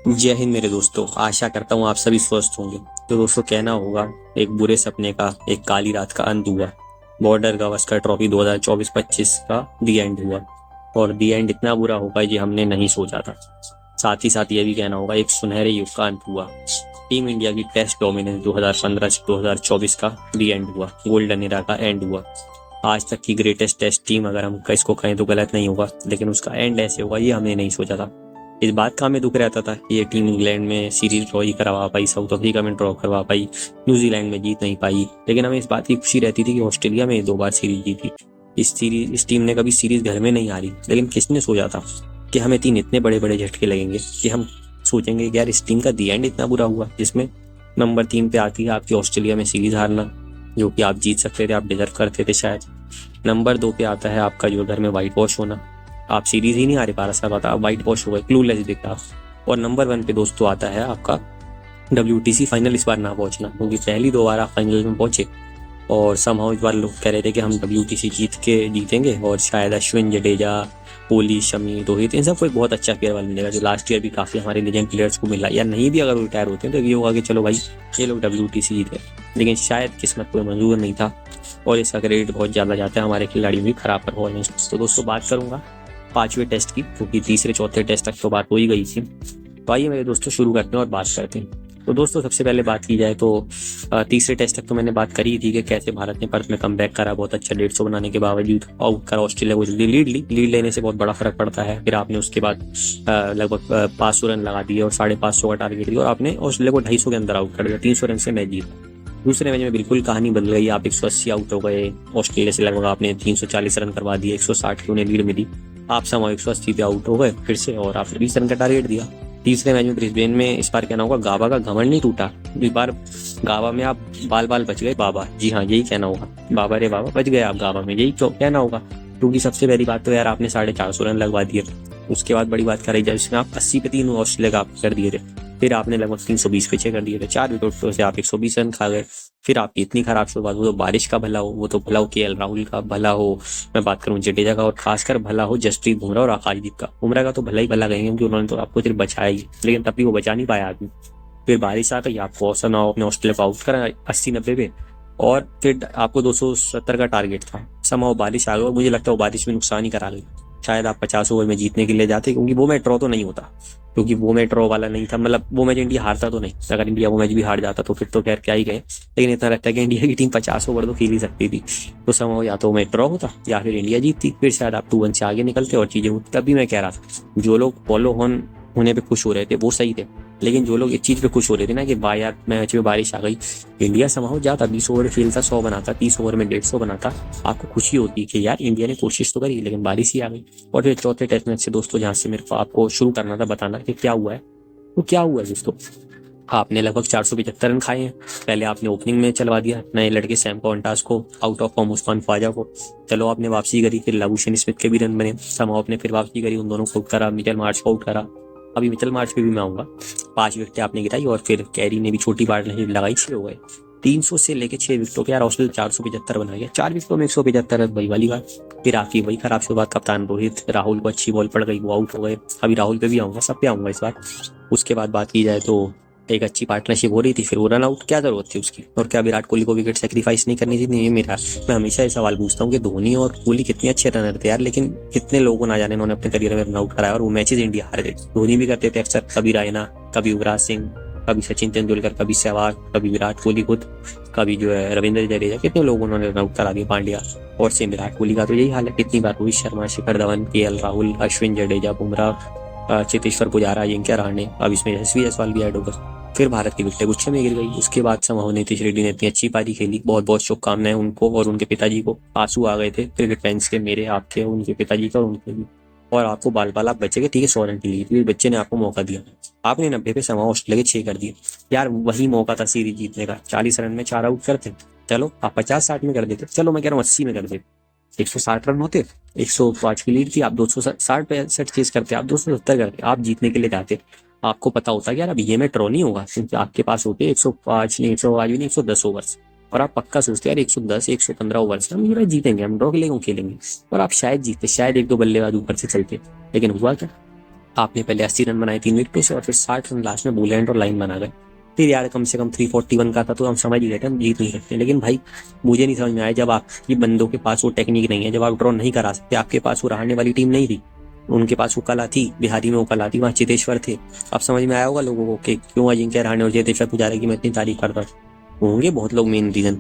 जय हिंद मेरे दोस्तों। आशा करता हूँ आप सभी स्वस्थ होंगे। तो दोस्तों, कहना होगा एक बुरे सपने का एक काली रात का अंत हुआ। बॉर्डर गावस्कर ट्रॉफी 2024-25 का दी एंड हुआ और दी एंड इतना बुरा होगा ये हमने नहीं सोचा था। साथ ही साथ ये भी कहना होगा एक सुनहरे युग का अंत हुआ। टीम इंडिया की टेस्ट डोमिनेंस 2015 से 2024 का दी एंड हुआ, गोल्डन एरा का एंड हुआ। आज तक की ग्रेटेस्ट टेस्ट टीम अगर हम इसको कहें तो गलत नहीं होगा, लेकिन उसका एंड ऐसे होगा ये हमने नहीं सोचा था। इस बात का हमें दुख रहता था कि ये टीम इंग्लैंड में सीरीज ड्रॉ ही करवा पाई, साउथ अफ्रीका में ड्रॉ करवा पाई, न्यूजीलैंड में जीत नहीं पाई। लेकिन हमें इस बात की खुशी रहती थी कि ऑस्ट्रेलिया में 2 बार सीरीज जीती। इस टीम ने कभी सीरीज घर में नहीं हारी। लेकिन किसने सोचा था कि हमें 3 इतने बड़े बड़े झटके लगेंगे कि हम सोचेंगे कि यार इस टीम का दी एंड इतना बुरा हुआ, जिसमें नंबर 3 पे आती है आपकी ऑस्ट्रेलिया में सीरीज हारना, जो कि आप जीत सकते थे, आप डिजर्व करते थे शायद। नंबर 2 पे आता है आपका जो घर में व्हाइट वॉश होना, आप सीरीज ही नहीं हारे, 12 साल बाद आप व्हाइट वॉश हो गए, क्लूलेस दिखा। और नंबर 1 पे दोस्तों आता है आपका WTC फाइनल इस बार ना पहुंचना, क्योंकि पहली 2 बार आप फाइनल में पहुंचे और समहाउ इस बार लोग कह रहे थे कि हम WTC जीतेंगे और शायद अश्विन, जडेजा, कोहली, शमी, रोहित, इन सबको एक बहुत अच्छा केयरवाल मिलेगा, जो लास्ट ईयर भी काफी हमारे लेजेंड प्लेयर्स को मिला। या नहीं भी अगर वो रिटायर होते हैं तो ये होगा कि चलो भाई ये लोग WTC जीते। लेकिन शायद किस्मत को मंजूर नहीं था और इसका क्रेडिट बहुत ज्यादा जाता है हमारे खिलाड़ियों की खराब परफॉर्मेंस। तो दोस्तों, बात करूंगा 5वें टेस्ट की, क्योंकि तीसरे चौथे टेस्ट तक तो बात हो ही गई थी। तो आइए मेरे दोस्तों शुरू करते हैं और बात करते हैं। तो दोस्तों, सबसे पहले बात की जाए तो तीसरे टेस्ट तक तो मैंने बात करी ही थी कि कैसे भारत ने पर्थ में कमबैक करा, बहुत अच्छा 150 बनाने के बावजूद आउट करा ऑस्ट्रेलिया को, जल्दी लीड लेने से बहुत बड़ा फर्क पड़ता है। फिर आपने उसके बाद लगभग 500 रन लगा दिए और 550 का टारगेट दिया और आपने ऑस्ट्रेलिया को 250 के अंदर आउट कर दिया। 300 रन से मैच जीता। दूसरे मैच में बिल्कुल कहानी बदल गई, आप 180 आउट हो गए ऑस्ट्रेलिया से, लगभग आपने 340 रन करवा दिए, 160 की उन्हें लीड मिली, आप समय 180 पे आउट हो गए फिर से और आपने 20 रन का टारगेट दिया। तीसरे मैच में ब्रिस्बेन में इस बार कहना होगा गाबा का घमंड नहीं टूटा। इस बार गाबा में आप बाल बाल बच गए बाबा, जी हाँ यही कहना होगा, बाबा रे बाबा बच गए आप गाबा में, यही कहना होगा। क्योंकि सबसे पहली बात तो यार आपने 450 रन लगवा दिए। उसके बाद बड़ी बात करी जाए, जिसमें आप 80 पे 3 ऑस्ट्रेलिया का आप कर दिए थे। फिर आपने लगभग 320 पे 6 कर दिए थे, 4 विकेटों से आप 120 रन खा गए। फिर आपकी इतनी खराब शुरुआत, वो तो बारिश का भला हो, वो तो भला हो KL राहुल का भला हो, मैं बात करूं जडेजा का, और खासकर भला हो जसप्रीत बुमराह और आकाशदीप का। बुमराह का तो भला ही भला कहेंगे क्योंकि उन्होंने तो आपको सिर्फ बचाया ही, लेकिन तब भी वो बचा नहीं पाया आदमी। फिर बारिश आ गई, आपको औसत अपने ऑस्ट्रेलिया को आउट करा 80-90 पे और फिर आपको 270 का टारगेट था। समाओ बारिश आ गई और मुझे लगता है वो बारिश में नुकसान ही करा गई। शायद आप 50 ओवर में जीतने के लिए जाते, क्योंकि वो मैच ड्रॉ तो नहीं होता, क्योंकि वो मैच ड्रॉ वाला नहीं था। मतलब वो मैच इंडिया हारता तो नहीं, अगर इंडिया वो मैच भी हार जाता तो फिर तो खैर क्या ही गए। लेकिन इतना लगता है कि इंडिया की टीम 50 ओवर तो खेल ही सकती थी। तो समाओ या तो मैच ड्रॉ होता या फिर इंडिया जीतती, फिर शायद आप 2-1 से आगे निकलते और चीजें होती। तभी मैं कह रहा था जो लोग फॉलो होने पे खुश हो रहे थे वो सही थे, लेकिन जो लोग इस चीज पे खुश हो रहे थे ना कि भाई यार मैच में बारिश आ गई, इंडिया समाओ जाता 20 ओवर खेलता, 100 बनाता, 30 ओवर में 150 बनाता, आपको खुशी होती कि यार इंडिया ने कोशिश तो करी, लेकिन बारिश ही आ गई। और फिर चौथे टेस्ट मैच से दोस्तों, जहां से मेरे को आपको शुरू करना था बताना कि क्या हुआ है, तो क्या हुआ है दोस्तों, आपने लगभग 475 रन खाए हैं। पहले आपने ओपनिंग में चलवा दिया नए लड़के सैम कॉन्टास को, out of form Usman Khawaja को, चलो आपने वापसी करी। फिर लाबुशेन स्मिथ के भी रन बने, समाओ आपने फिर वापसी करी, उन दोनों को आउट करा, मिचेल मार्श को आउट करा। अभी मिचेल मार्श पे भी मैं आऊंगा। 5 विकेटें आपने गिराई और फिर कैरी ने भी छोटी पार्टनरशिप लगाई, 6 हो गए। 300 से लेके 6 विकेटों पे यार ऑस्ट्रेलिया 475 बना गया, 4 विकेटों में 175 रन, वही वाली बात। फिर आपकी वही खराब शुरुआत, कप्तान रोहित, राहुल को अच्छी बॉल पड़ गई, वो आउट हो गए। अभी राहुल पे भी आऊंगा, सब पे आऊंगा इस बार। उसके बाद बात की जाए तो एक अच्छी पार्टनरशिप हो रही थी, फिर वो रन आउट, क्या जरूरत थी उसकी। और क्या विराट कोहली को विकेट सेक्रीफाइस नहीं करनी थी? नहीं, मैं हमेशा ये सवाल पूछता हूँ कि धोनी और कोहली कितने अच्छे रनर थे यार, लेकिन कितने लोगों ना जाने उन्होंने अपने करियर में रन आउट कराया और वो मैचेस इंडिया हार गए। धोनी भी करते थे अक्सर, कभी रायना, कभी युवराज सिंह, कभी सचिन तेंदुलकर, कभी सहवाग, कभी विराट कोहली खुद, कभी जो है रविंद्र जडेजा, कितने लोगों उन्होंने रन आउट करा दिया, पांड्या। और सेम विराट कोहली का तो यही हाल है, कितनी बार रोहित शर्मा, शिखर धवन, KL राहुल, अश्विन, जडेजा, बुमराह, चेतेश्वर पुजारा, अजिंक्य रहाणे, अब इसमें यशस्वी जायसवाल भी ऐड होगा। फिर भारत की विकेटें गुच्छे में गिर गई। उसके बाद समाओ नीतीश रेड्डी ने इतनी अच्छी पारी खेली, बहुत बहुत शुभकामनाएं उनको और उनके पिताजी को। आंसू आ गए थे क्रिकेट फैंस के, मेरे, आपके, उनके पिताजी का और उनके भी। और आपको बाल बाल आप बचे गए, ठीक है, 100 रन के लिए, क्योंकि बच्चे ने आपको मौका दिया। आपने 90 पे समाओ ऑस्ट्रेलिया के 6 कर दिए। यार वही मौका था सीरीज जीतने का, 40 रन में 4 आउट करते, चलो आप 50-60 में कर देते, चलो मैं कह रहा हूँ 80 में कर देते, 160 रन होते, 105 की लीड थी, आप 260 चेस करते, आप 270 करते, आप जीतने के लिए जाते। आपको पता होता कि यार अब ये में ड्रॉ नहीं होगा, क्योंकि आपके पास होते 105 नहीं, 105 भी नहीं, 110 ओवर्स, और आप पक्का सोचते यार 110 115 ओवर्स हम ये जीतेंगे, हम ड्रॉ के लिए क्यों खेलेंगे। और आप शायद जीते, शायद 1-2 बल्लेबाज ऊपर से चलते, लेकिन हुआ क्या, आपने पहले 80 रन बनाए 3 विकेटों से और फिर 60 रन लास्ट में बुलेट और लाइन बना गए। फिर यार कम से कम 341 का था तो हम समझ ही गए थे हम जीत नहीं सकते। लेकिन भाई मुझे नहीं समझ में आया, जब आपकी बंदों के पास वो टेक्निक नहीं है, जब आप ड्रॉ नहीं करा सकते, आपके पास वो रहाने वाली टीम नहीं थी, उनके पास वो कला थी, बिहारी में वो कला थी, वहाँ चेतेश्वर थे। अब समझ में आया होगा लोगों को कि क्यों अजिंक्य रहाणे और चेतेश्वर पुजारा की मैं इतनी तारीफ करता हूँ। होंगे बहुत लोग मेन रीजन,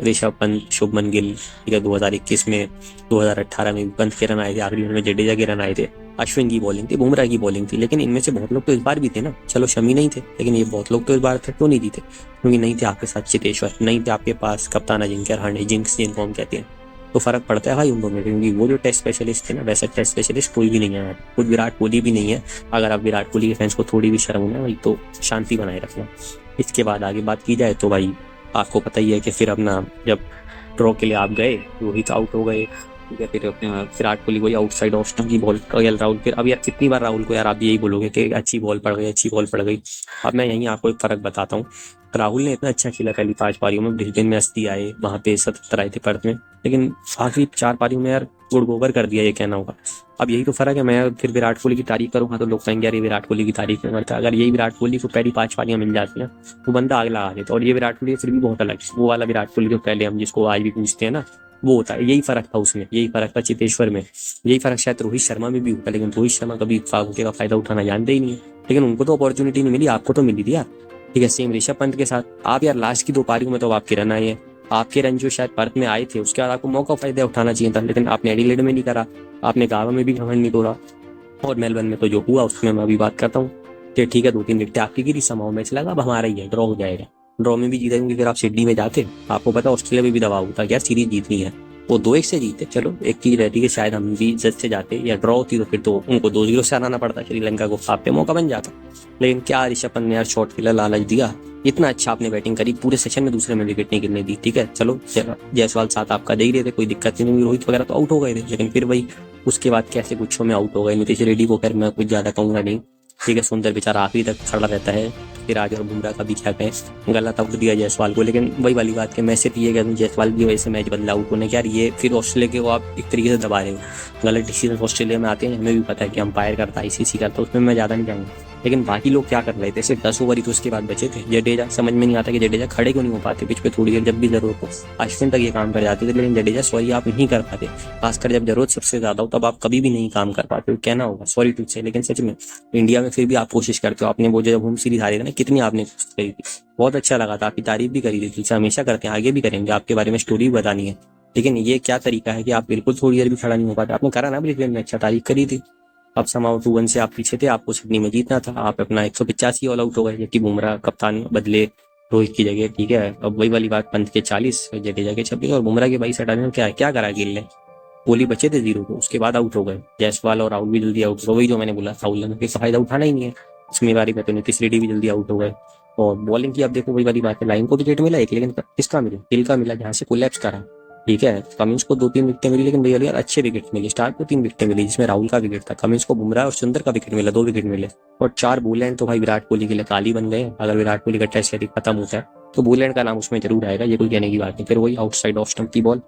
ऋषभ पंत, शुभमन गिल, ठीक है 2021 में, 2018 में पंत के रन आए थे, आखिरी में जडेजा के रन आए थे, अश्विन की बॉलिंग थी, बुमराह की बॉलिंग थी। लेकिन इनमें से बहुत लोग तो इस बार भी थे ना, चलो शमी नहीं थे लेकिन ये बहुत लोग तो इस बार थे, क्यों नहीं जीते? क्योंकि नहीं थे आपके साथ चेतेश्वर, नहीं थे आपके पास कप्तान अजिंक्य रहाणे, जिंक्स जिनको हम कहते हैं। तो फर्क पड़ता है भाई उन दोनों में, क्योंकि वो जो टेस्ट स्पेशलिस्ट थे ना, वैसा टेस्ट स्पेशलिस्ट कोई भी नहीं है, खुद विराट कोहली भी नहीं है। अगर आप विराट कोहली के फैंस को थोड़ी भी शर्म है भाई तो शांति बनाए रखना। इसके बाद आगे बात की जाए तो भाई आपको पता ही है कि फिर अपना जब ड्रॉ के लिए आप गए, रोहित आउट हो गए, ठीक है, फिर अपने विराट कोहली को आउटसाइड ऑफ स्टंप की बॉल, राहुल, फिर अब यार कितनी बार राहुल को यार आप यही बोलोगे कि अच्छी बॉल पड़ गई, अच्छी बॉल पड़ गई। अब मैं यहीं आपको एक फर्क बताता हूँ। राहुल ने इतना अच्छा खेला पहली 5 पारियों में, ब्रिस्बेन में 80 आए, वहां पे 77 आए थे पर्थ में, लेकिन आखिरी 4 पारियों में यार गुड़गोबर कर दिया, ये कहना होगा। अब यही तो फर्क है, मैं फिर विराट कोहली की तारीफ करूंगा तो लोग कहेंगे यार ये विराट कोहली की तारीफ नहीं करता। अगर यही विराट कोहली को पहली 5 पारियां मिल जाती हैं वो बंदा आग लगा देता, और ये विराट कोहली फिर भी बहुत अलग, वो वाला विराट कोहली जो पहले हम जिसको आज भी पूछते हैं ना, वो होता है। यही फर्क था उसमें, यही फर्क था चेतेश्वर में, यही फर्क शायद रोहित शर्मा में भी होता, लेकिन रोहित शर्मा कभी फागुके का फायदा उठाना जानते ही नहीं है। लेकिन उनको तो अपॉर्चुनिटी नहीं मिली, आपको तो मिली थी यार, ठीक है। सेम ऋषभ पंत के साथ आप यार लास्ट की 2 पारियों में तो आपके रन आए हैं, आपके रन जो शायद पर्थ में आए थे उसके बाद आपको मौका फायदा उठाना चाहिए था, लेकिन आपने एडिलेड में नहीं करा, आपने गावा में भी घमंड नहीं तोड़ा, और मेलबर्न में तो जो हुआ उसमें मैं अभी बात करता हूँ कि ठीक है 2-3 विकेट आपकी गिरी, समाओ मैच लगा, अब हमारा ही है, ड्रॉ हो जाएगा। ड्रॉ में भी जीतेंगे फिर आप सिडनी में जाते, आपको पता ऑस्ट्रेलिया में भी दबाव होता यार सीरीज जीतनी है, वो 2-1 से जीते, चलो एक चीज रहती है शायद हम भी इज्जत से जाते, या ड्रॉ होती तो फिर तो उनको 2-0 से हराना पड़ता श्रीलंका को, आप पे मौका बन जाता। लेकिन क्या ऋषभ पंत ने यार शॉट खेला, लालच दिया, इतना अच्छा आपने बैटिंग करी, पूरे सेशन में दूसरे में विकेट नहीं गिरने दी, ठीक है। चलो जायसवाल साथ आपका दे ही रहे थे, कोई दिक्कत नहीं हुई, रोहित वगैरह तो आउट हो गए थे, लेकिन फिर वही उसके बाद कैसे गुच्छों में आउट हो गए। नीतीश रेड्डी को खैर मैं कुछ ज्यादा कहूंगा नहीं, ठीक है, सुंदर बेचारा आखिरी तक खड़ा रहता है। सिराज और बुमराह का भी क्या कहें, गलत आउट दिया जायसवाल को, लेकिन वही वाली बात कि मैं सिर्फ ये कहूँ जायसवाल की वजह से मैच बदला आउट होने के, यार ये फिर ऑस्ट्रेलिया के वो आप एक तरीके से दबा रहे हो, गलत डिसीजन ऑस्ट्रेलिया में आते हैं, हमें भी पता है कि अंपायर करता है, ICC करता है, उसमें मैं ज्यादा नहीं जाऊँगा। लेकिन बाकी लोग क्या कर रहे थे, सिर्फ 10 ओवर ही तो उसके बाद बचे थे। जडेजा समझ में नहीं आता कि जडेजा खड़े क्यों नहीं हो पाते पिच पे थोड़ी देर, जब भी जरूरत हो अश्विन तक ये काम कर जाते थे, लेकिन जडेजा सॉरी आप नहीं कर पाते, खासकर जब जरूरत सबसे ज्यादा हो तब आप कभी भी नहीं काम कर पाते हो, कहना होगा सॉरी टू से। लेकिन सच में इंडिया में फिर भी आप कोशिश करते हो, आपने वो जब होम सीरीज हारे थे ना, कितनी आपने कोशिश करी थी, बहुत अच्छा लगा था, आपकी तारीफ भी करी थी, दिल से हमेशा करते हैं, आगे भी करेंगे, आपके बारे में स्टोरी भी बतानी है। लेकिन ये क्या तरीका है कि आप बिल्कुल थोड़ी देर भी खड़ा नहीं हो पाते, आपने करा ना ब्रिस्बेन में, अच्छा तारीफ करी थी। अब समाउ 2-1 से आप पीछे थे, आपको सिडनी में जीतना था, आप अपना 185 ऑल आउट हो गए, जबकि बुमराह कप्तान बदले रोहित की जगह, ठीक है। अब वही वाली बात, पंत के 40, जडेजा के 26 और बुमराह के 22 हटाने में क्या करा गिल ने, कोहली बचे थे 0 को, उसके बाद आउट हो गए जायसवाल, और राहुल भी जल्दी आउट हो गए, वही जो मैंने बोला राहुल ने फायदा उठाना ही नहीं है इसमें बारी में, तो नीतीश रेड्डी भी जल्दी आउट हो गए। और बॉलिंग की आप देखो वही वाली बात है, लाइन को विकेट मिला एक, लेकिन किसका मिला, गिल का मिला, जहाँ से कोलैप्स करा, ठीक है। कमिंस को 2-3 विकेटें मिली, लेकिन भैया यार अच्छे विकेट मिले, स्टार्क को 3 विकेटें मिली जिसमें राहुल का विकेट था, कमिंस को बुमराह और सुंदर का विकेट मिला, 2 विकेट मिले, और 4 बुलैंड तो भाई विराट कोहली के लिए काली बन गए। अगर विराट कोहली का टेस्ट यदि खत्म होता है तो बुलैंड का नाम उसमें जरूर आएगा, ये कोई कहने की बात नहीं। फिर वही आउटसाइड ऑफ स्टंप की बॉल,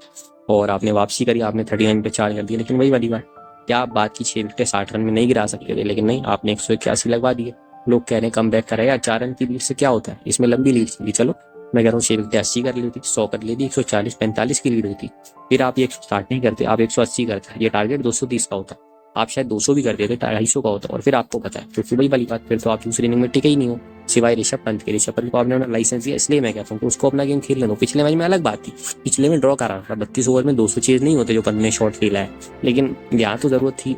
और आपने वापसी करी, आपने 39 पे 4 कर दिया, लेकिन वही वाली बात, क्या आप बात की 6 विकेटें 60 रन में नहीं गिरा सकते थे, लेकिन नहीं, आपने 181 लगवा दिए। लोग कह रहे हैं कम बैक करा यार, 4 रन की लीड से क्या होता है, इसमें लंबी लीड थी, चलो मैं कह रहा हूँ 6 विकेट 80 कर लेती, 100 कर लेती, 140-45 की लीड होती, फिर आप ये 160 नहीं करते, आप 180 करते, ये टारगेट 230 का होता, आप शायद 200 भी कर देते, 250 का होता, और फिर आपको पता है फिर वही वाली बात, फिर तो आप दूसरी इनिंग में टिके ही नहीं हो, सिवाय ऋषभ पंत के। ऋषभ पंत को आपने लाइसेंस दिया, इसलिए मैं कहता हूँ उसको अपना गेम खेलने दो। पिछले मैच में अलग बात थी, पिछले में ड्रॉ करा था, 32 ओवर में 200 चेज नहीं होते जो पंत ने शॉट खेला है, लेकिन यहाँ तो जरूरत थी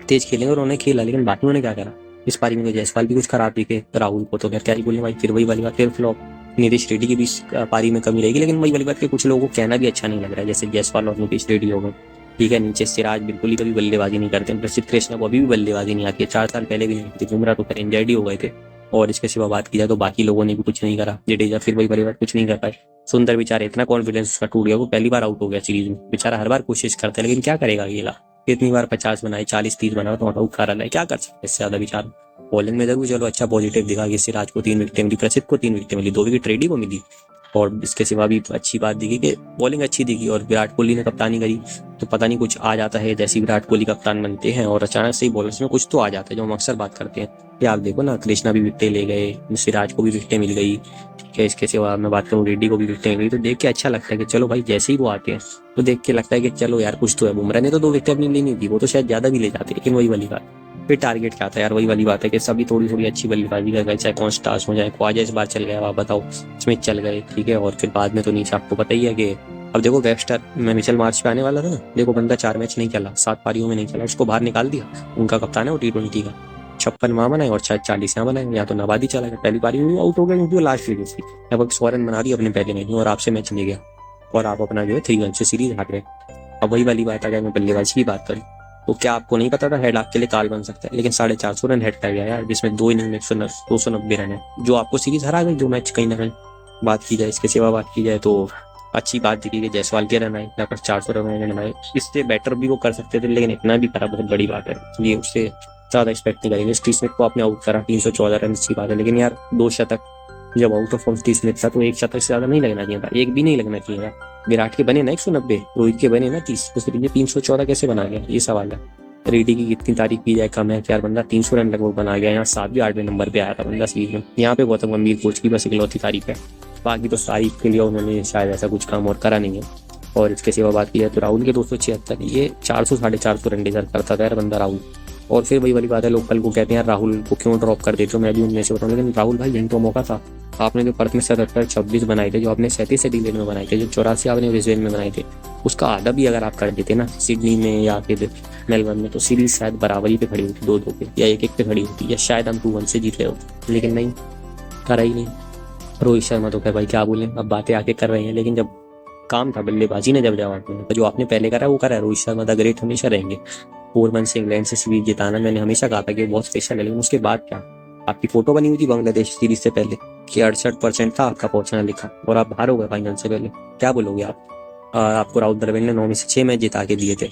तेज खेलेंगे और उन्होंने खेला, लेकिन बाकियों ने क्या करा, इस पारी में जायसवाल भी कुछ खराब दिखे, राहुल को तो क्या ही बोले भाई, फिर वही वाली बात, फिर फ्लॉप। नीतीश रेड्डी की भी पारी में कमी रहेगी, लेकिन वही वाली बात कि कुछ लोगों को कहना भी अच्छा नहीं लग रहा है, जैसे जायसवाल और नीतीश रेड्डी हो गए, ठीक है। नीचे सिराज बिल्कुल ही कभी बल्लेबाजी नहीं करते, प्रसिद्ध कृष्णा को अभी भी बल्लेबाजी नहीं आती है, 4 साल पहले भी नहीं थी, बुमराह तो एनजाइडी हो गए थे। और इसके सिवा बात की जाए तो बाकी लोगों ने भी कुछ नहीं करा, जडेजा फिर वही वाली बात कुछ नहीं कर पाए, सुंदर बेचारे इतना कॉन्फिडेंस उसका टूट गया, वो पहली बार आउट हो गया सीरीज में, बेचारा हर बार कोशिश करता है, लेकिन क्या करेगा अकेला, कितनी बार 50 बनाए, 40-30 बनाओ तो आउट खा रहा है, क्या कर सकते इससे ज्यादा बेचारा। बॉलिंग में जरूर चलो अच्छा पॉजिटिव दिखा कि सिराज को 3 विकेटें मिली, प्रसिद्ध को 3 विकेटें मिली, 2 विकेट रेड्डी को मिली, और इसके सिवा भी अच्छी बात दिखी कि बॉलिंग अच्छी दिखी, और विराट कोहली ने कप्तानी करी तो पता नहीं कुछ आ जाता है, जैसे विराट कोहली कप्तान बनते हैं और अचानक से ही बॉलर्स में कुछ तो आ जाता है, जो हम अक्सर बात करते हैं। ये आप देखो ना, कृष्णा भी विकेटें ले गए, सिराज को भी विकेटें मिल गई, ठीक है। इसके सिवा मैं बात करूँ, रेड्डी को भी विकेटें मिल गई, तो देख के अच्छा लगता है कि चलो भाई जैसे ही वो आते हैं तो देख के लगता है कि चलो यार कुछ तो है। बुमराह ने तो 2 विकेटें अपनी ली नहीं थी, वो तो शायद ज्यादा भी ले जाते, लेकिन वही वाली बात, फिर टारगेट क्या था यार, वही वाली बात है कि सभी थोड़ी थोड़ी अच्छी बल्लेबाजी कर गए, चाहे कौन स्टार्स हो जाए। ख्वाजा इस बार चल गया, आप बताओ, स्मिथ चल गए, ठीक है। और फिर बाद में तो नीचे आपको पता ही है कि अब देखो वेबस्टर में मिचेल मार्च पे आने वाला था ना, देखो बंदा 4 मैच नहीं खेला, 7 पारियों में नहीं खेला, उसको बाहर निकाल दिया। उनका कप्तान है वो T20 का, 56 वहां बनाए और शायद 40 यहाँ बनाए, या तो नबादी चला गया, पहली पारी में आउट हो गया क्योंकि वो लास्ट फील्ड थी। लगभग 100 रन बना दिए अपने पहले मैच में और आपसे मैच ले गया, और आप अपना जो है 3 रन से सीरीज हार गए। अब वही वाली बात, अगर मैं बल्लेबाजी की बात करूँ तो क्या आपको नहीं पता था हेड आपके लिए काल बन सकता है, लेकिन 450 रन हेड कर गया यार, जिसमें 2 इनिंग में 290 रन है, जो आपको सीरीज हरा गई 2 मैच कहीं ना कहीं। बात की जाए इसके सिवा, बात की जाए तो अच्छी बात दिखी कि जायसवाल के रन आए, लगभग 400 रन बनाए, इससे बेटर भी वो कर सकते थे, लेकिन इतना भी करा बहुत बड़ी बात है, ये उससे ज्यादा एक्सपेक्ट नहीं करेंगे। स्टीव स्मिथ को आपने आउट करा, 314 रन, अच्छी बात है, लेकिन यार 2 शतक जब out of form Steve Smith था तो 1 शतक से ज्यादा नहीं लगना चाहिए था, एक भी नहीं लगना चाहिए था। विराट के बने ना 190, रोहित के बने ना 30, तो फिर ये 314 कैसे बना गया, ये सवाल है। रेड्डी की कितनी तारीफ की जाए कम है, यार बंदा 300 रन लगभग बना गया, यहाँ 7वें 8वें नंबर पे आया था बंदा सीरीज में। यहाँ पे गौतम गंभीर कोच की बस इकलौती तारीफ है, बाकी तो तारीफ के लिए उन्होंने शायद ऐसा कुछ काम और करा नहीं है। और इसके सिवा बात की जाए तो राहुल के 276, ये 400 450 रन डिजर्व करता था यार बंदा राहुल। और फिर वही वाली बात है, लोग कल को कहते हैं यार राहुल को क्यों ड्रॉप कर देते हो, मैं भी उनमें से बताऊँ, लेकिन राहुल भाई यही तो मौका था। आपने जो पर्थ में 77 26 बनाए थे, जो आपने 37 एडिलेड में बनाए थे, जो 84 आपने ब्रिस्बेन में बनाए थे, उसका आधा भी अगर आप कर देते ना सिडनी में या फिर मेलबर्न में, तो सीरीज शायद बराबरी पे खड़ी होती, 2-2 पे या 1-1 पे खड़ी होती, या शायद हम 2-1 से जीत रहे होते, लेकिन नहीं, करा ही नहीं। रोहित शर्मा तो क्या भाई क्या बोले, अब बातें आके कर रहे हैं, लेकिन जब काम था बल्लेबाजी ने जब जवाब दिया, तो जो आपने पहले करा वो करा है। रोहित शर्मा द ग्रेट हमेशा रहेंगे। 4-1 से इंग्लैंड से सीरीज जिताना, मैंने हमेशा कहा था कि वो बहुत स्पेशल है, लेकिन उसके बाद क्या, आपकी फोटो बनी हुई थी बांग्लादेश सीरीज से पहले कि 68% था आपका पहुंचना लिखा, और आप बाहर हो गए फाइनल से पहले, क्या बोलोगे आप। आपको राहुल द्रविड़ ने 9 में से 6 मैच जिता के दिए थे,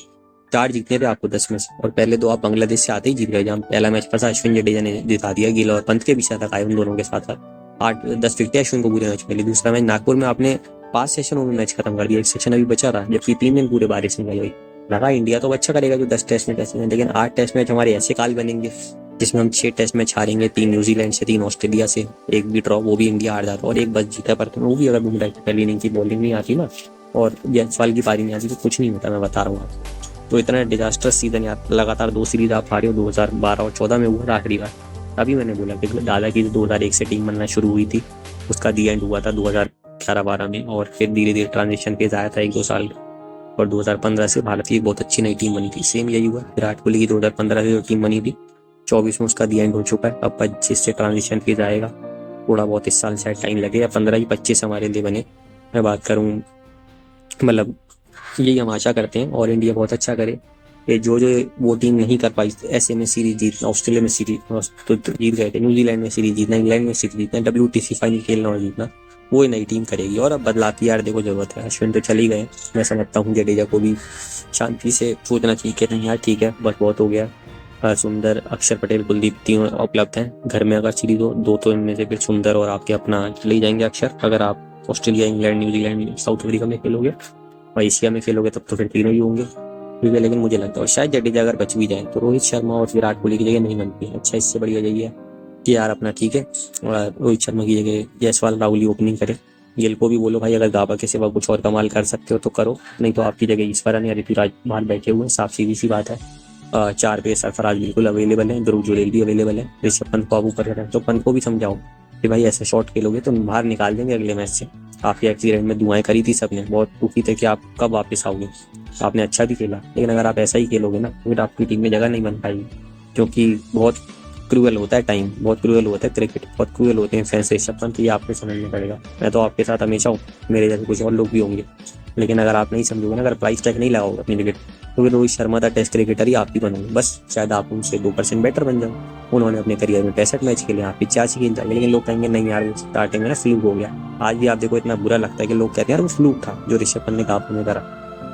4 जीतने थे आपको 10 में से, और पहले 2 आप बांग्लादेश से आते ही जीत गए, जहाँ पहला मैच फंसा अश्विन जडेजा ने जिता दिया, गिल और पंत के भी साथ आए उन दोनों के साथ साथ 8-10 विकेटें अश्विन को पूरे मैच मिली। दूसरा मैच नागपुर में आपने 5 सेशनों में मैच खत्म कर दिया, 1 सेशन अभी बचा था, जबकि 3 दिन पूरे बारिश में गई। लगा इंडिया तो अच्छा करेगा जो 10 टेस्ट मैच ऐसे हैं, लेकिन 8 टेस्ट मैच हमारे ऐसे काल बनेंगे जिसमें हम 6 टेस्ट मैच हारेंगे, 3 न्यूजीलैंड से, 3 ऑस्ट्रेलिया से, 1 भी ड्रॉ, वो भी इंडिया हार जाता, और 1 बस जीता, पर वो भी अगर बुमराह की पहली इनिंग की बॉलिंग नहीं आती ना और जायसवाल की पारी नहीं आती तो कुछ नहीं होता, मैं बता रहा हूँ आपको। तो इतना डिजास्टर सीजन यार, लगातार 2 सीरीज आप हारे हो, 2012 और 14 में हुआ था आखिरी बार। तभी मैंने बोला कि दादा की 2001 से टीम बनना शुरू हुई थी, उसका दी एंड हुआ था 2011-12 में, और फिर धीरे धीरे ट्रांजिशन फेज आया था 1-2 साल, और 2015 से भारत की एक बहुत अच्छी नई टीम बनी थी। सेम यही हुआ विराट कोहली की 2015 से जो टीम बनी थी, 24 में उसका दी एंड हो चुका है, अब 25 से ट्रांजिशन फेज आएगा, थोड़ा बहुत इस साल शायद टाइम लगे, या 15 ही 25 हमारे लिए बने। मैं बात करूँ मतलब यही हम आशा करते हैं, और इंडिया बहुत अच्छा करे। ये जो जो वो टीम नहीं कर पाई, ऐसे में सीरीज जीतना, ऑस्ट्रेलिया में सीरीज तो जीत गए थे, न्यूजीलैंड में सीरीज जीतना, इंग्लैंड में सीरीज जीतना, WTC फाइनल खेलना और जीतना, वो नई टीम करेगी। और अब बदलाव की यार देखो जरूरत है, अश्विन तो चल ही गए, मैं समझता हूँ जडेजा को भी शांति से सोचना चाहिए कि नहीं यार ठीक है बस बहुत हो गया। सुंदर, अक्षर पटेल, कुलदीप तीनों उपलब्ध हैं घर में, अगर सीरीज हो 2 तो इनमें से फिर सुंदर और आपके अपना ले जाएंगे अक्षर। अगर आप Australia, England, New Zealand, south Africa में खेलोगे और एशिया में खेलोगे तब तो फिर तीनों ही होंगे, ठीक है। लेकिन मुझे लगता है शायद जडेजा अगर बच भी जाए तो रोहित शर्मा और विराट कोहली की जगह नहीं बनती है। अच्छा, इससे बढ़िया यही है कि यार अपना ठीक है, रोहित शर्मा की जगह जायसवाल राहुल ही ओपनिंग करे। गिल को भी बोलो भाई अगर दावा के सिवा कुछ और कमाल कर सकते हो तो करो, नहीं तो आपकी जगह ईश्वरन या ऋतुराज बाहर बैठे हुए हैं, साफ सीधी सी बात है। 4 पे सरफराज बिल्कुल अवेलेबल है, ध्रुव जुरेल भी अवेलेबल है, ऋषभ पंत को आप ऊपर रखें, तो पंत को भी समझाओ कि भाई ऐसे शॉट खेलोगे तो बाहर निकाल देंगे अगले मैच से। काफी एक्सीडेंट में दुआएं करी थी सबने, बहुत दुखी थे कि आप कब वापस आओगे, आपने अच्छा भी खेला, लेकिन अगर आप ऐसा ही खेलोगे ना तो फिर आपकी टीम में जगह नहीं बन पाएगी, क्योंकि बहुत क्रूअल होता है टाइम, बहुत क्रूअल होता है क्रिकेट, बहुत क्रूअल होते हैं फैंस ऋषभ पंत, ये आपको समझना पड़ेगा। मैं तो आपके साथ हमेशा हूँ, मेरे जैसे कुछ और लोग भी होंगे, लेकिन अगर आप नहीं समझोगे ना, अगर प्राइस टैग नहीं लगाओगे अपनी विकेट, तो फिर रोहित शर्मा था टेस्ट क्रिकेटर ही आप ही बनोगे, बस शायद आप उनसे 2% बेटर बन जाओ। उन्होंने अपने करियर में 65 मैच खेले, आप 85 खेल जाएंगे, लेकिन लोग कहेंगे नहीं यार स्टार्टिंग में ना फ्लूक हो गया। आज भी आप देखो इतना बुरा लगता है कि लोग कहते हैं यार वो फ्लूक था जो ऋषभ पंत ने काफी में करा,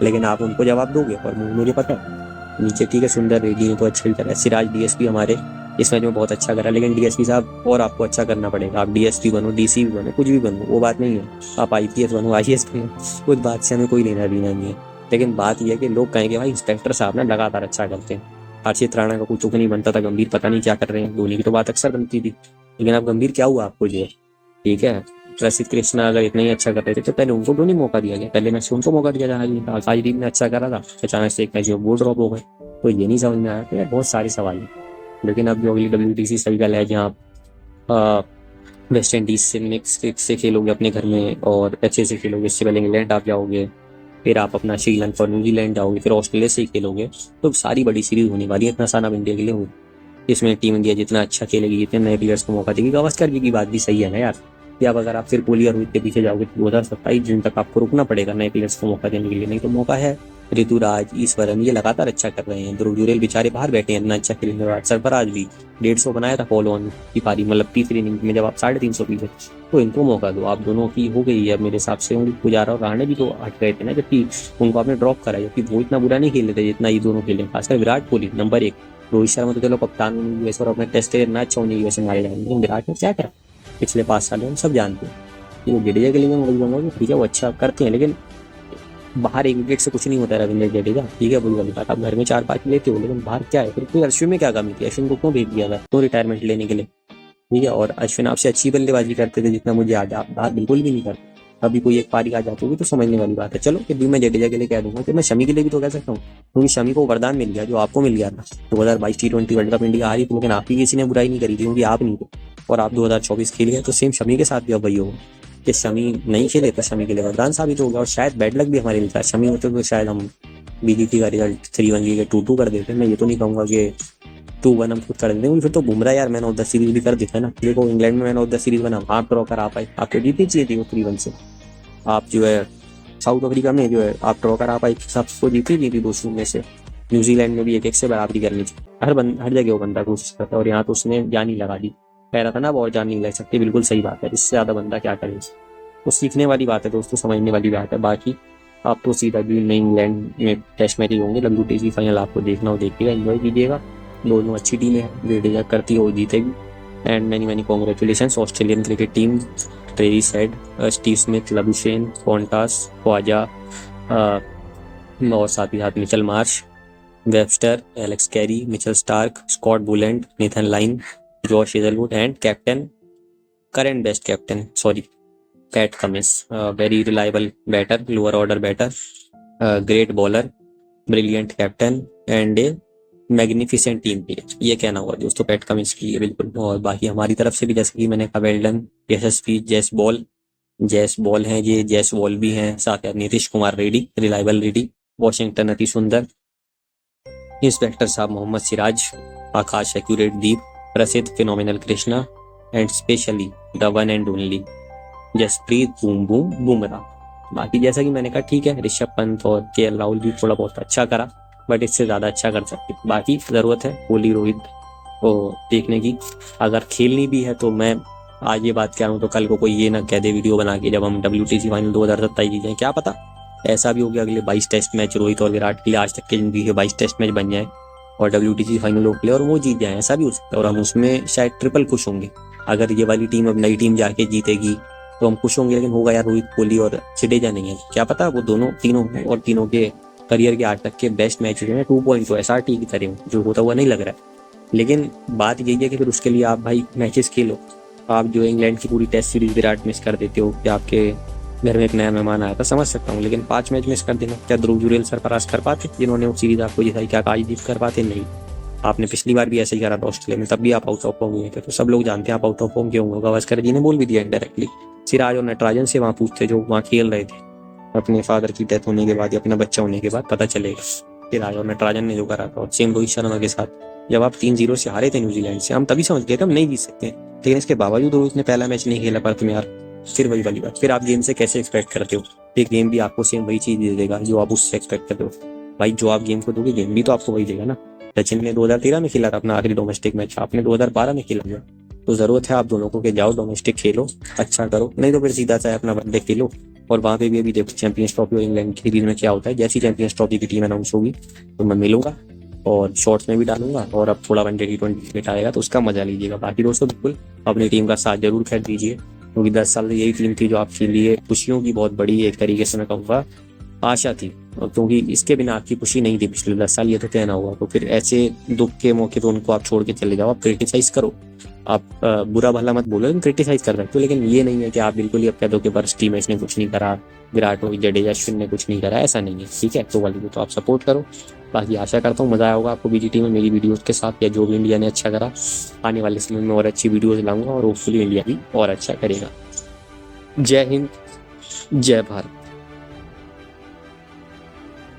लेकिन आप उनको जवाब दोगे और मुझे पता है नीचे ठीक है सुंदर रेड्डी ने तो अच्छा ही करा, सिराज DSP हमारे इस मैच में बहुत अच्छा करा, लेकिन डीएसपी साहब और आपको अच्छा करना पड़ेगा। आप डीएसपी बनो, डीसी भी बनो, कुछ भी बनो, वो बात नहीं है। आप आईपीएस बनो, आईएएस बनो, उस बात से हमें कोई लेना देना नहीं है। लेकिन बात यह है कि लोग कहेंगे भाई इंस्पेक्टर साहब ना लगातार अच्छा करते हैं। हर्षित राणा का कुछ तुक नहीं बनता था, गंभीर पता नहीं क्या कर रहे हैं, धोनी की तो बात अक्सर बनती थी। लेकिन अब गंभीर क्या हुआ आपको जो है, ठीक है। प्रसिद्ध कृष्णा अगर इतना ही अच्छा कर रहे थे तो पहले उनको क्यों नहीं मौका दिया गया, पहले मैच से उनको मौका दिया जाना चाहिए था। आकाशदीप ने अच्छा करा था, अचानक से एक मैच में वो ड्रॉप हो गए, तो ये नहीं समझ में आया। तो यार बहुत सारे सवाल हैं। लेकिन अब जो अगली WTC साइकिल है, जहाँ वेस्ट इंडीज से मिक्स से खेलोगे अपने घर में और अच्छे से खेलोगे, इससे पहले इंग्लैंड आप जाओगे, फिर आप अपना श्रीलंका और न्यूजीलैंड जाओगे, फिर ऑस्ट्रेलिया से ही खेलोगे, तो सारी बड़ी सीरीज होने वाली है। इतना आसान अब इंडिया के लिए हो, इसमें टीम इंडिया जितना अच्छा खेलेगी, जितने नए प्लेयर्स को मौका देगी। गावस्कर जी की बात भी सही है ना यार, कि अब अगर आप फिर कोहली और रोहित के पीछे जाओगे तो 2027 जून तक आपको रुकना पड़ेगा नए प्लेयर्स को मौका देने के लिए। नहीं तो मौका है। ऋतुराज, ईश्वरन ये लगातार अच्छा कर रहे हैं। ध्रुव जुरेल बेचारे बाहर बैठे हैं, इतना अच्छा खेलने के बाद। सरफराज भी 150 बनाया था फॉलो ऑन की पारी, मतलब तीसरी इनिंग में जब आप 350 पीछे, तो इनको मौका दो। आप दोनों की हो गई है मेरे हिसाब से। पुजारा और रहाणे भी तो हट गए थे ना, जबकि उनको आपने ड्रॉप करा, जबकि वो इतना बुरा नहीं खेल रहे थे जितना ये दोनों खेले। खासकर विराट कोहली नंबर 1, रोहित शर्मा तो चलो कप्तान वैसे और अपने टेस्ट इतना अच्छा होने की वजह से मारे जाएंगे, लेकिन विराट ने क्या करा पिछले 5 साल हम सब जानते हैं। वो जडेजा के लिए मैं बोल दूंगा कि ठीक है वो अच्छा करते हैं, लेकिन बाहर एक विकेट से कुछ नहीं होता है। रविंद्र जडेजा ठीक है, बुरी वाली बात, आप घर में 4-5 लेते हो, लेकिन बाहर क्या है फिर? कोई अश्विन में क्या कमी थी? अश्विन को क्यों भेज दिया था? क्यों रिटायरमेंट लेने के लिए? ठीक है, और अश्विन आपसे अच्छी बल्लेबाजी करते थे जितना मुझे याद है, आप बाहर बिल्कुल भी नहीं करते। कभी कोई एक पारी आ जाती होगी तो समझने वाली बात है। चलो फिर भी मैं जडेजा के लिए कह दूंगा कि मैं शमी के लिए भी तो कह सकता हूँ, क्योंकि शमी को वरदान मिल गया जो आपको मिल गया था। 2022 T20 वर्ल्ड कप इंडिया हारी थी, लेकिन आपकी किसी ने बुराई नहीं करी थी, क्योंकि आप नहीं थे। और आप 2024 खेल गए, तो सेम शमी के साथ भी अब वही होगा कि शमी नहीं खेले तो शमी के लिए वरदान साबित हो गया। और शायद बैड लक भी हमारे लिए था, शमी होते तो शायद हम BGT का रिजल्ट 3-1 की 2-2 कर देते। मैं ये तो नहीं कहूंगा कि 2-1 हम खुद कर देते हैं, फिर तो बुमराह यार मैन ऑफ द सीरीज भी कर देता है ना। देखो इंग्लैंड में मैन ऑफ द सीरीज बना, आप ड्रॉ कर आ पाए, आपको जीतनी चाहिए थी वो 3-1 से। आप जो है साउथ अफ्रीका में जो है आप ड्रॉ कर आ पाए, सबको जीती थी 2 में से। न्यूजीलैंड में भी 1-1 से बराबरी करनी चाहिए। हर जगह वो बंदा कोशिश करता है, और यहाँ तो उसने जान ही लगा दी। कह रहा था ना बहुत जान नहीं लग सकती, बिल्कुल सही बात है। इससे ज्यादा बंदा क्या करे? तो सीखने वाली बात है दोस्तों, समझने वाली बात है। बाकी आप तो सीधा भी नहीं, इंग्लैंड में टेस्ट मैच ही होंगे, WTC फाइनल आपको देखना हो देखिएगा, एंजॉय कीजिएगा। दोनों अच्छी टीमें हैं, जो डिजर्व करती है वो जीतेगी। And many many congratulation Australian cricket team, Travis Head, Steve Smith, Labuschagne, Konstas, Khawaja, और साथ ही साथ Mitchell Marsh, Webster, Alex Carey, Mitchell Starc, Scott Boland, Nathan Lyon, Josh Hazlewood and captain, current best captain sorry, Pat Cummins, very reliable batter, lower order batter, great bowler, brilliant captain and a magnificent team player. ये कहना होगा दोस्तों PAT Cummins के लिए बिल्कुल। और बाकी हमारी तरफ से भी जैसे कि मैंने कहा, वेल्डन, यशस्वी जैस बॉल हैं, ये जैस बॉल भी हैं। साथ ही नीतीश कुमार रेड्डी, रिलायबल रेड्डी, वॉशिंगटन अति सुंदर, इंस्पेक्टर साहब Mohammed Siraj, Akash accurate Deep, Prasidh phenomenal Krishna and specially the one and only Jasprit boom boom Bumrah. बाकी जैसा कि मैंने कहा ठीक है, ऋषभ पंत और KL राहुल भी थोड़ा बहुत अच्छा करा, बट इससे ज्यादा अच्छा कर सकते। बाकी जरूरत है कोहली रोहित को देखने की। अगर खेलनी भी है तो मैं आज ये बात कह रहा हूँ तो कल को कोई ये ना कह दे वीडियो बना के, जब हम WTC फाइनल 2027 जीत जाए, क्या पता ऐसा भी हो गया अगले 22 टेस्ट मैच रोहित और विराट के लिए आज तक की जिंदगी के 22 टेस्ट मैच बन जाए और WTC फाइनल खेले और वो जीत जाए, ऐसा भी हो सकता है। और हम उसमें शायद ट्रिपल खुश होंगे। अगर ये वाली टीम अब नई टीम जाके जीतेगी तो हम खुश होंगे, लेकिन होगा यार रोहित, कोहली और जडेजा नहीं है, क्या पता वो दोनों तीनों और तीनों के करियर के आज तक के बेस्ट मैच हुए हैं 2.0 SRT की तरह, जो होता हुआ नहीं लग रहा है। लेकिन बात यही है कि फिर उसके लिए आप भाई मैचेस खेलो। आप जो इंग्लैंड की पूरी टेस्ट सीरीज विराट मिस कर देते हो कि आपके घर में एक नया मेहमान आया था, समझ सकता हूँ, लेकिन 5 मैच मिस कर देना, क्या ध्रुव जुरेल सरफराज कर पाते जिन्होंने वो सीरीज आपको जिताई? क्या काजदीप कर पाते? नहीं। आपने पिछली बार भी ऐसे ही करा था ऑस्ट्रेलिया में, तब भी आप आउट ऑफ फॉर्म हुए थे। तो सब लोग जानते हैं आप आउट ऑफ फॉर्म क्यों होगा। गावस्कर जी ने बोल भी दिया इनडायरेक्टली। सिराज और नटराजन से वहाँ पूछते जो वहाँ खेल रहे थे, अपने फादर की डेथ होने के बाद या अपना बच्चा होने के बाद पता चलेगा। सिराज और नटराजन ने जो करा था, और सेम रोहित शर्मा के साथ जब आप 3-0 से हारे थे न्यूजीलैंड से, हम तभी समझ गए थे हम नहीं जीत सकते, लेकिन इसके बावजूद रोहित ने पहला मैच नहीं खेला। पर तुम यार फिर वही वाली बात, फिर आप गेम से कैसे एक्सपेक्ट करते हो? एक गेम भी आपको सेम वही चीज दे देगा जो आप उससे एक्सपेक्ट करते हो। भाई जो आप गेम को दोगे गेम भी तो आपको वही देगा ना। सचिन ने 2013 में खेला था अपना आखिरी डोमेस्टिक मैच, आपने 2012 में खेला हुआ। तो जरूरत है आप दोनों को कि जाओ डोमेस्टिक खेलो, अच्छा करो, नहीं तो फिर सीधा चाहे अपना वनडे खेलो। और वहाँ पे भी अभी देखो चैंपियंस ट्रॉफी और इंग्लैंड की सीरीज में क्या होता है। जैसी चैंपियंस ट्रॉफी की टीम अनाउंस होगी तो मैं मिलूंगा, और शॉर्ट्स में भी डालूंगा, और अब थोड़ा वनडे T20 क्रिकेट आएगा तो उसका मजा लीजिएगा। बाकी दोस्तों बिल्कुल अपनी टीम का साथ जरूर खरीद दीजिए, क्योंकि 10 साल से यही टीम थी जो आपके लिए खुशियों की बहुत बड़ी एक तरीके से मैं कहूँगा आशा थी, और क्योंकि इसके बिना आपकी खुशी नहीं थी पिछले 10 साल, ये तो कहना हुआ। तो फिर ऐसे दुख के मौके पे उनको आप छोड़ के चले जाओ, आप क्रिटिसाइज करो, आप बुरा भला मत बोलो, लेकिन क्रिटिसाइज कर सकते हो। लेकिन ये नहीं है कि आप बिल्कुल ही अब कह दो कि बस टीम ने कुछ नहीं करा, विराट रोहित जडेजा अश्विन ने कुछ नहीं करा, ऐसा नहीं है, ठीक है। तो वाली को तो आप सपोर्ट करो। बाकी आशा करता हूँ मजा आया होगा आपको बीजीटी में मेरी वीडियोस के साथ, या जो भी इंडिया ने अच्छा करा। आने वाले समय में और अच्छी वीडियोस लाऊंगा और होपफुली इंडिया भी और अच्छा करेगा। जय हिंद, जय भारत।